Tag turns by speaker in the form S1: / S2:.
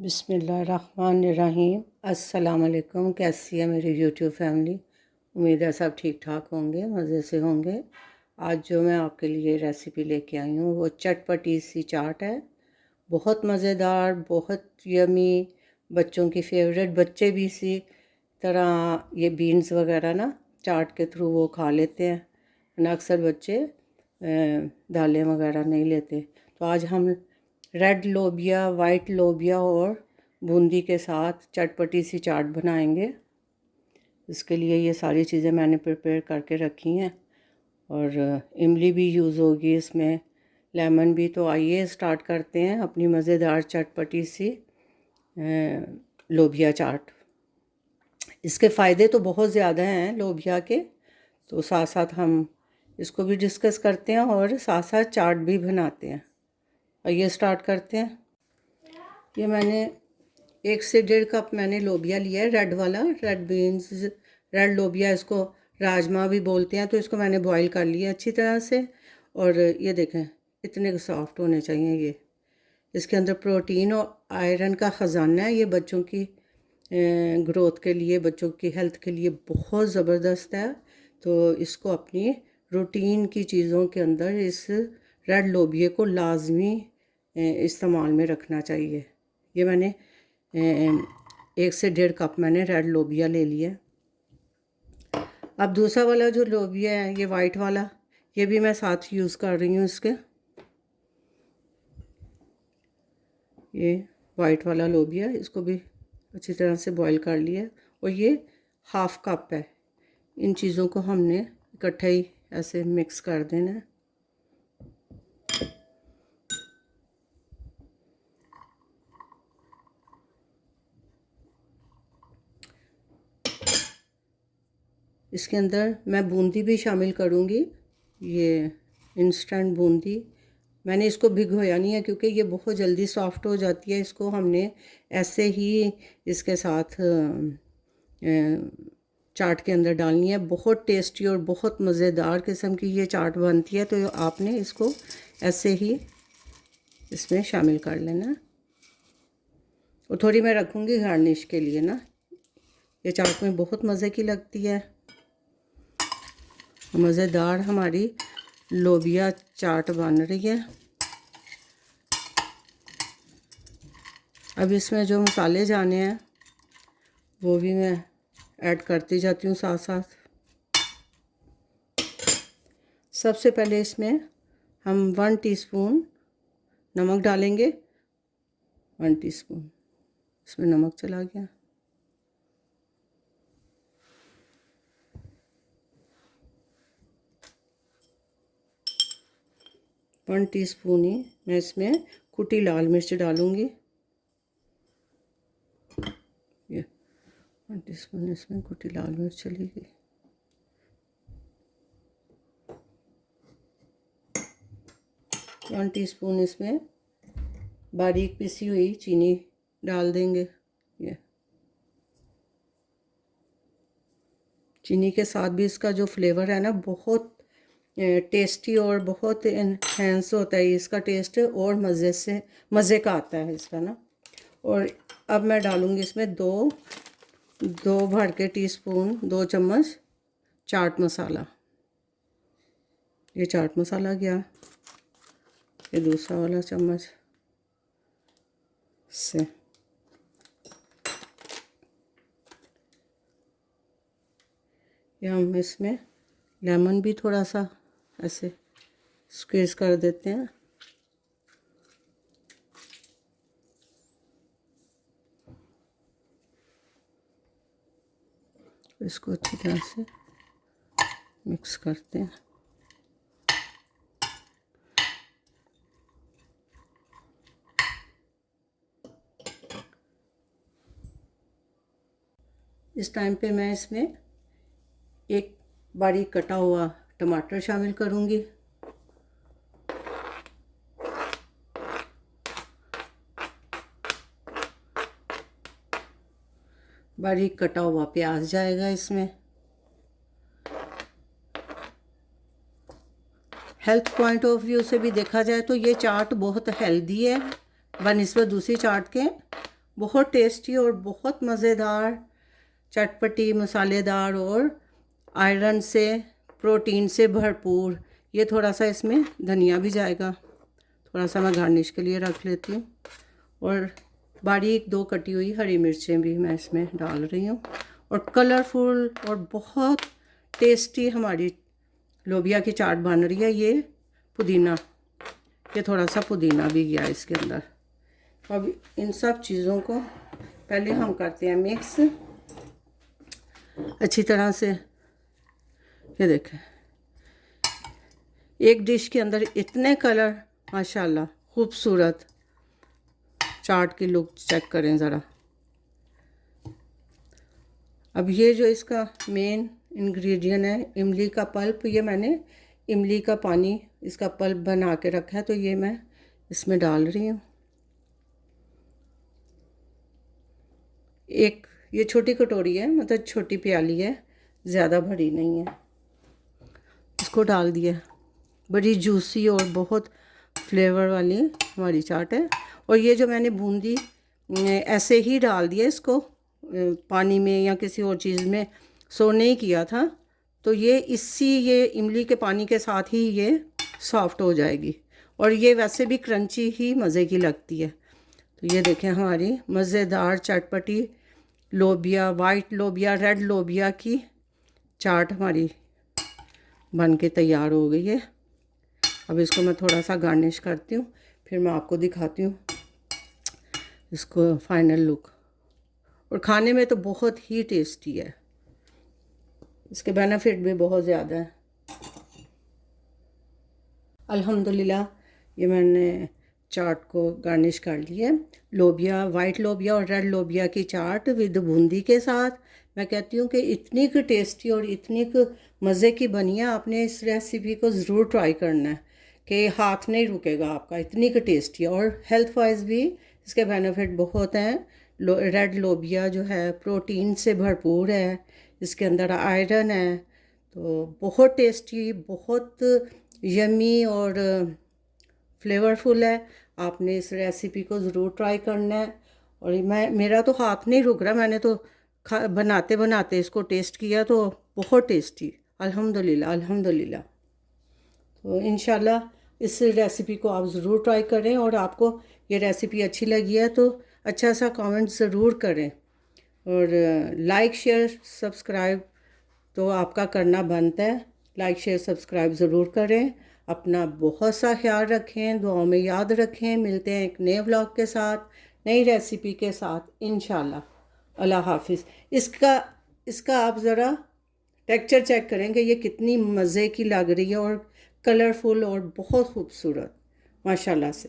S1: बिस्मिल्लाहिर्रहमानिर्रहीम। अस्सलाम वालेकुम। कैसी है मेरी यूट्यूब फैमिली? उम्मीद है सब ठीक ठाक होंगे, मज़े से होंगे। आज जो मैं आपके लिए रेसिपी लेके आई हूँ वो चटपटी सी चाट है। बहुत मज़ेदार, बहुत यमी, बच्चों की फेवरेट। बच्चे भी इसी तरह ये बीन्स वगैरह ना चाट के थ्रू वो खा लेते हैं, ना अक्सर बच्चे दालें वगैरह नहीं लेते। तो आज हम रेड लोबिया, वाइट लोबिया और बूंदी के साथ चटपटी सी चाट बनाएंगे। इसके लिए ये सारी चीज़ें मैंने प्रिपेयर करके रखी हैं और इमली भी यूज़ होगी इसमें, लेमन भी। तो आइए स्टार्ट करते हैं अपनी मज़ेदार चटपटी सी लोबिया चाट। इसके फ़ायदे तो बहुत ज़्यादा हैं लोबिया के, तो साथ साथ हम इसको भी डिस्कस करते हैं और साथ साथ चाट भी बनाते हैं। आइए स्टार्ट करते हैं। ये मैंने 1 से 1.5 कप मैंने लोबिया लिया है, रेड वाला, रेड बीन्स, रेड लोबिया इसको राजमा भी बोलते हैं। तो इसको मैंने बॉईल कर लिया अच्छी तरह से। और ये देखें इतने सॉफ्ट होने चाहिए ये। इसके अंदर प्रोटीन और आयरन का ख़जाना है। ये बच्चों की ग्रोथ के लिए, बच्चों की हेल्थ के लिए बहुत ज़बरदस्त है। तो इसको अपनी रूटीन की चीज़ों के अंदर इस रेड लोबिया को लाजमी इस्तेमाल में रखना चाहिए। ये मैंने 1 से 1.5 कप मैंने रेड लोबिया ले लिया। अब दूसरा वाला जो लोबिया है, ये वाइट वाला, ये भी मैं साथ यूज़ कर रही हूँ इसके। ये वाइट वाला लोबिया, इसको भी अच्छी तरह से बॉईल कर लिया और ये 1/2 कप है। इन चीज़ों को हमने इकट्ठे ही ऐसे मिक्स कर देना है। इसके अंदर मैं बूंदी भी शामिल करूँगी। ये इंस्टेंट बूंदी, मैंने इसको भिगोया नहीं है क्योंकि ये बहुत जल्दी सॉफ्ट हो जाती है। इसको हमने ऐसे ही इसके साथ चाट के अंदर डालनी है। बहुत टेस्टी और बहुत मज़ेदार किस्म की ये चाट बनती है। तो आपने इसको ऐसे ही इसमें शामिल कर लेना है। और थोड़ी मैं रखूँगी गार्निश के लिए ना। ये चाट में बहुत मज़े की लगती है। मज़ेदार हमारी लोबिया चाट बन रही है। अब इसमें जो मसाले जाने हैं वो भी मैं ऐड करती जाती हूँ साथ साथ। सबसे पहले इसमें हम 1 टीस्पून नमक डालेंगे। 1 टीस्पून इसमें नमक चला गया। वन टीस्पून ही मैं इसमें कुटी लाल मिर्च डालूँगी। ये 1 टीस्पून इसमें कुटी लाल मिर्च चली गई। वन टीस्पून इसमें बारीक पिसी हुई चीनी डाल देंगे। ये चीनी के साथ भी इसका जो फ्लेवर है ना बहुत टेस्टी और बहुत इन्हेंस होता है। इसका टेस्ट और मज़े का आता है इसका ना। और अब मैं डालूँगी इसमें दो भर के टीस्पून, 2 चम्मच चाट मसाला। ये चाट मसाला गया। ये दूसरा वाला चम्मच से ये हम इसमें लेमन भी थोड़ा सा ऐसे स्क्वीज कर देते हैं। इसको अच्छी तरह से मिक्स करते हैं। इस टाइम पे मैं इसमें एक बारीक कटा हुआ टमाटर शामिल करूँगी। बारीक कटा हुआ प्याज जाएगा इसमें। हेल्थ पॉइंट ऑफ व्यू से भी देखा जाए तो ये चाट बहुत हेल्दी है बनिस्बत दूसरी चाट के। बहुत टेस्टी और बहुत मज़ेदार, चटपटी, मसालेदार और आयरन से, प्रोटीन से भरपूर। ये थोड़ा सा इसमें धनिया भी जाएगा, थोड़ा सा मैं गार्निश के लिए रख लेती हूँ। और बारीक 2 कटी हुई हरी मिर्चें भी मैं इसमें डाल रही हूँ। और कलरफुल और बहुत टेस्टी हमारी लोबिया की चाट बन रही है। ये पुदीना, ये थोड़ा सा पुदीना भी गया इसके अंदर। अब इन सब चीज़ों को पहले हम करते हैं मिक्स अच्छी तरह से। ये देखें, एक डिश के अंदर इतने कलर, माशाल्लाह खूबसूरत। चाट की लुक चेक करें ज़रा। अब ये जो इसका मेन इंग्रेडिएंट है इमली का पल्प, ये मैंने इमली का पानी, इसका पल्प बना के रखा है, तो ये मैं इसमें डाल रही हूँ। एक ये छोटी कटोरी है, मतलब छोटी प्याली है, ज़्यादा बड़ी नहीं है। इसको डाल दिया। बड़ी जूसी और बहुत फ्लेवर वाली हमारी चाट है। और ये जो मैंने बूंदी ऐसे ही डाल दिया इसको पानी में या किसी और चीज़ में, सो नहीं किया था, तो ये इमली के पानी के साथ ही ये सॉफ्ट हो जाएगी। और ये वैसे भी क्रंची ही मज़े की लगती है। तो ये देखें, हमारी मज़ेदार चटपटी लोबिया, वाइट लोबिया, रेड लोबिया की चाट हमारी बन के तैयार हो गई है। अब इसको मैं थोड़ा सा गार्निश करती हूँ, फिर मैं आपको दिखाती हूँ इसको फाइनल लुक। और खाने में तो बहुत ही टेस्टी है, इसके बेनिफिट भी बहुत ज़्यादा है। अल्हम्दुलिल्लाह, ये मैंने चाट को गार्निश कर लिया है। लोबिया, वाइट लोबिया और रेड लोबिया की चाट विद बूंदी के साथ। मैं कहती हूँ कि इतनी की टेस्टी और इतनी की मज़े की बनी है। आपने इस रेसिपी को ज़रूर ट्राई करना है कि हाथ नहीं रुकेगा आपका, इतनी की टेस्टी है। और हेल्थ वाइज भी इसके बेनिफिट बहुत हैं। रेड लोबिया जो है प्रोटीन से भरपूर है, इसके अंदर आयरन है, तो बहुत टेस्टी, बहुत यमी और फ्लेवरफुल है। आपने इस रेसिपी को ज़रूर ट्राई करना है। और मेरा तो हाथ नहीं रुक रहा, मैंने तो बनाते बनाते इसको टेस्ट किया, तो बहुत टेस्टी, अल्हम्दुलिल्लाह अल्हम्दुलिल्लाह। तो इंशाल्लाह इस रेसिपी को आप ज़रूर ट्राई करें। और आपको ये रेसिपी अच्छी लगी है तो अच्छा सा कमेंट ज़रूर करें। और लाइक शेयर सब्सक्राइब तो आपका करना बनता है। लाइक शेयर सब्सक्राइब ज़रूर करें। अपना बहुत सा ख्याल रखें, दुआओं में याद रखें। मिलते हैं एक नए व्लॉग के साथ, नई रेसिपी के साथ इंशाल्लाह। अल्लाह हाफिज़। इसका आप ज़रा टेक्सचर चेक करेंगे, ये कितनी मज़े की लग रही है और कलरफुल और बहुत खूबसूरत, माशाल्लाह से।